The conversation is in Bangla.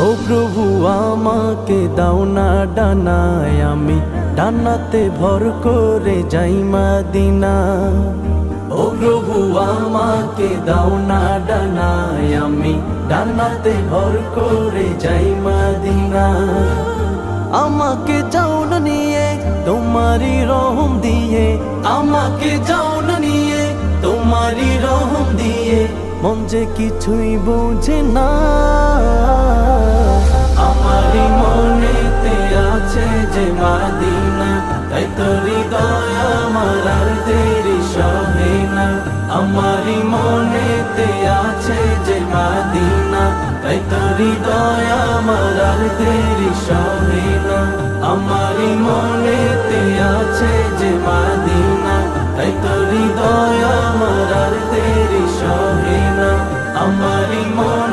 ও প্রভু আমাকে দাও না ডানায়, আমি ডানাতে ভর করে যাই মদিনা। ও প্রভু আমাকে দাও না ডানায়, আমি ডানাতে ভর করে যাই মদিনা। আমাকে যাও না নিয়ে তোমারি রহম দিয়ে, আমাকে যাও না নিয়ে তোমারি রহম দিয়ে, মন যে কিছুই বোঝে না। আমারি মনেতে আছে যে মদিনা, তাই তো হৃদয় আমার আর দেরি সহে না। আমারি মনেতে আছে যে মদিনা, তাই তো হৃদয় আমার আর দেরি সহে না। আমারি মনেতে আছে যে মদিনা, তাই তো হৃদয় আমার আর দেরি সহে না। আমারি মন